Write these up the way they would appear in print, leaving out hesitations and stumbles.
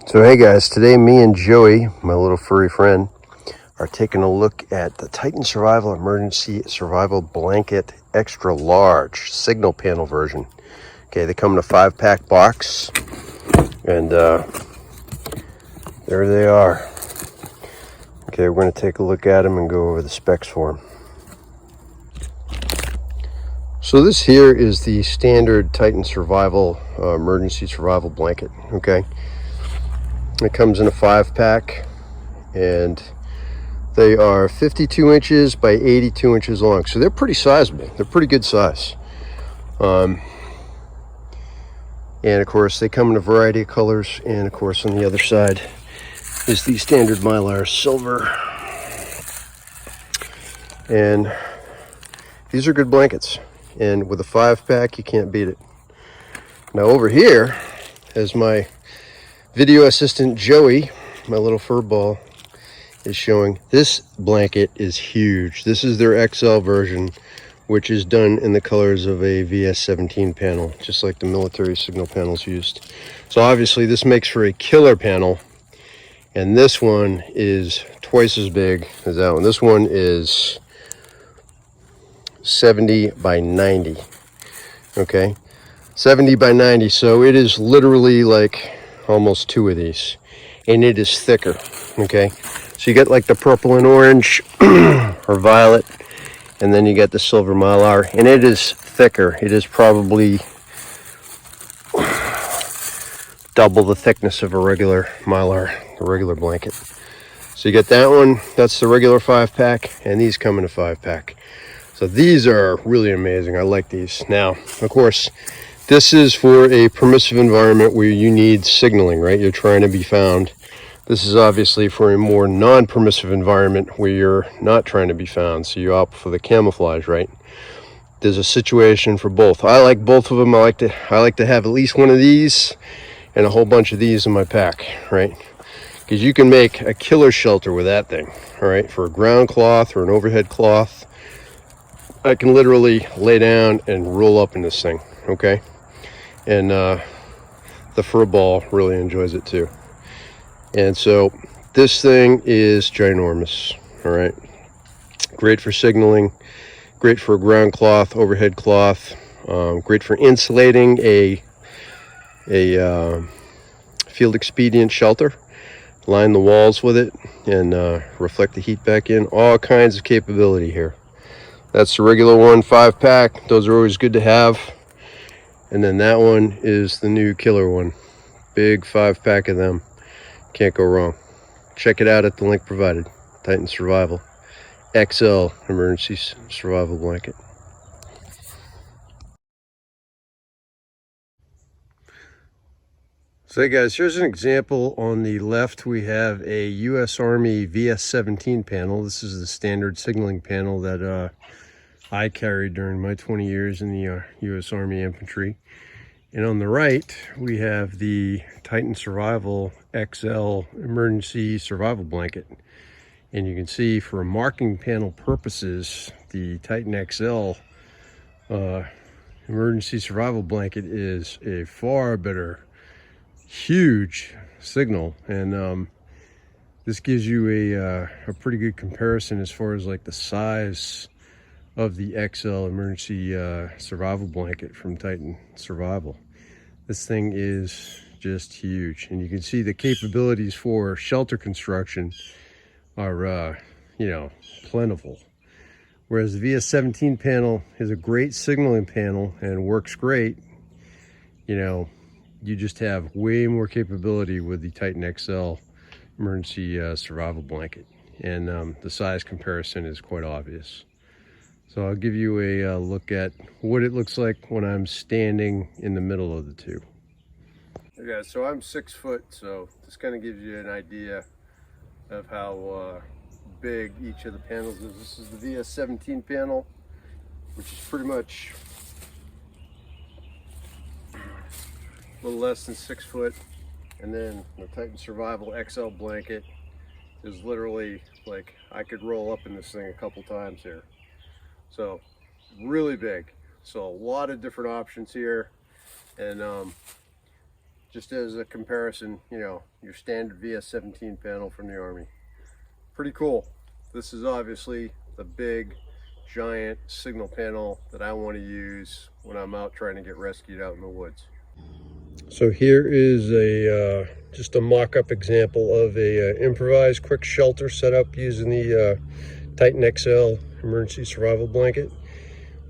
So hey guys, today me and Joey, my little furry friend, are taking a look at the Titan Survival Emergency Survival Blanket Extra Large Signal Panel version. Okay, they come in a 5-pack box, and there they are. Okay, we're going to take a look at them and go over the specs for them. So this here is the standard Titan Survival Emergency Survival Blanket. Okay, it comes in a 5-pack, and they are 52 inches by 82 inches long. So they're pretty sizable. They're pretty good size. And of course, they come in a variety of colors. And of course, on the other side is the standard Mylar silver. And these are good blankets. And with a 5-pack, you can't beat it. Now over here is my video assistant, Joey, my little fur ball, is showing. This blanket is huge. This is their XL version, which is done in the colors of a VS17 panel, just like the military signal panels used. So obviously this makes for a killer panel, and this one is twice as big as that one. This one is 70 by 90. Okay, 70 by 90, so it is literally like almost 2 of these, and it is thicker. Okay, so you get like the purple and orange or violet, and then you get the silver Mylar, and it is thicker. It is probably double the thickness of a regular Mylar, a regular blanket. So you get that one, that's the regular 5-pack, and these come in a 5-pack. So these are really amazing. I like these. Now, of course, this is for a permissive environment where you need signaling, right? You're trying to be found. This is obviously for a more non-permissive environment where you're not trying to be found. So you opt for the camouflage, right? There's a situation for both. I like both of them. I like to have at least one of these and a whole bunch of these in my pack, right? Because you can make a killer shelter with that thing, all right? For a ground cloth or an overhead cloth, I can literally lay down and roll up in this thing, okay? And the fur ball really enjoys it too. And so this thing is ginormous, all right? Great for signaling, great for a ground cloth, overhead cloth, great for insulating a field expedient shelter. Line the walls with it and reflect the heat back in. All kinds of capability here. That's the regular one, 5-pack. Those are always good to have. And then that one is the new killer one. Big 5-pack of them. Can't go wrong. Check it out at the link provided. Titan Survival XL Emergency Survival Blanket. So hey guys, here's an example. On the left we have a US Army VS17 panel. This is the standard signaling panel that I carried during my 20 years in the US Army Infantry. And on the right, we have the Titan Survival XL Emergency Survival Blanket. And you can see for marking panel purposes, the Titan XL Emergency Survival Blanket is a far better, huge signal. And this gives you a pretty good comparison as far as like the size of the XL Emergency Survival Blanket from Titan Survival. This thing is just huge, and you can see the capabilities for shelter construction are you know, plentiful. Whereas the VS17 panel is a great signaling panel and works great, you know, you just have way more capability with the Titan XL Emergency Survival Blanket, and the size comparison is quite obvious. So I'll give you a look at what it looks like when I'm standing in the middle of the two. Okay guys, so I'm 6 foot, so this kind of gives you an idea of how big each of the panels is. This is the VS17 panel, which is pretty much a little less than 6 foot. And then the Titan Survival XL blanket is literally like, I could roll up in this thing a couple times here. So really big. So a lot of different options here. And just as a comparison, you know, your standard VS17 panel from the Army. Pretty cool. This is obviously the big, giant signal panel that I want to use when I'm out trying to get rescued out in the woods. So here is a just a mock-up example of a improvised quick shelter set up using the Titan XL emergency survival blanket,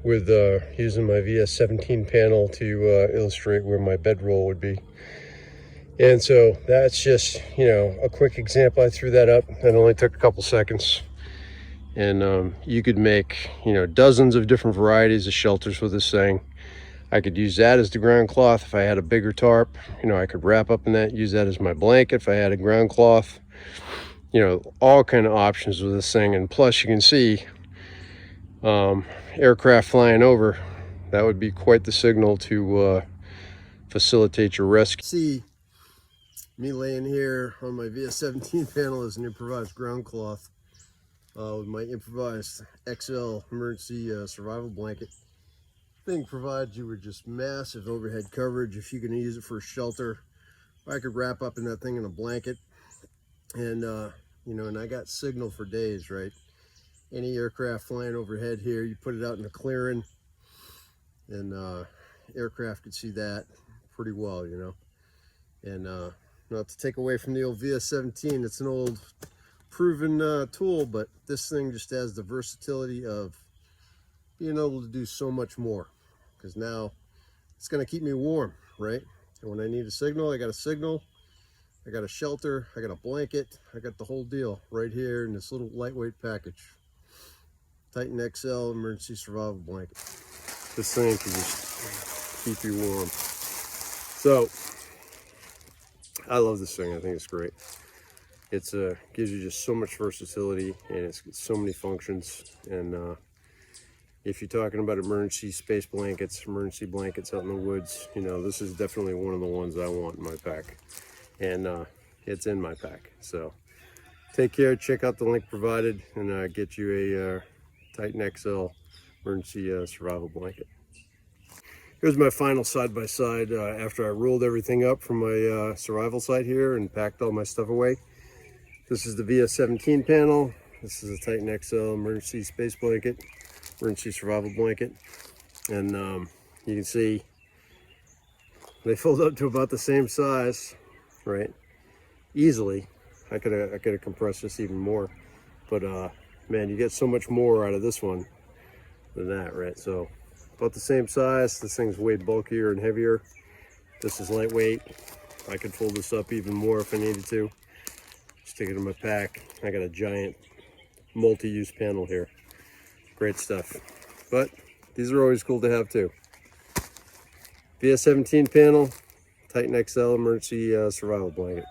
with using my VS17 panel to illustrate where my bedroll would be. And so that's just, you know, a quick example. I threw that up. It only took a couple seconds. And you could make, you know, dozens of different varieties of shelters with this thing. I could use that as the ground cloth if I had a bigger tarp. You know, I could wrap up in that, use that as my blanket if I had a ground cloth. You know, all kind of options with this thing. And plus you can see aircraft flying over. That would be quite the signal to facilitate your rescue. See me laying here on my VS17 panel as an improvised ground cloth with my improvised XL emergency survival blanket. Thing provides you with just massive overhead coverage if you're going to use it for a shelter. I could wrap up in that thing in a blanket, and you know, and I got signal for days, right? Any aircraft flying overhead here, you put it out in a clearing, and aircraft could see that pretty well, you know. And not to take away from the old VS17, it's an old proven tool, but this thing just has the versatility of being able to do so much more, because now it's going to keep me warm, right? And when I need a signal, I got a signal, I got a shelter, I got a blanket, I got the whole deal right here in this little lightweight package. Titan XL emergency survival blanket. This thing can just keep you warm. So I love this thing. I think it's great. It's gives you just so much versatility, and it's got so many functions. And if you're talking about emergency space blankets, emergency blankets out in the woods, you know, this is definitely one of the ones I want in my pack. And it's in my pack. So take care, check out the link provided, and get you a Titan XL emergency survival blanket. Here's my final side-by-side after I rolled everything up from my survival site here and packed all my stuff away. This is the VS17 panel. This is a Titan XL emergency space blanket, emergency survival blanket. And you can see they fold up to about the same size, right? Easily. I could have compressed this even more, but man, you get so much more out of this one than that, right? So about the same size. This thing's way bulkier and heavier. This is lightweight. I could fold this up even more if I needed to. Stick it in my pack. I got a giant multi-use panel here. Great stuff. But these are always cool to have too. VS17 panel, Titan XL emergency survival blanket.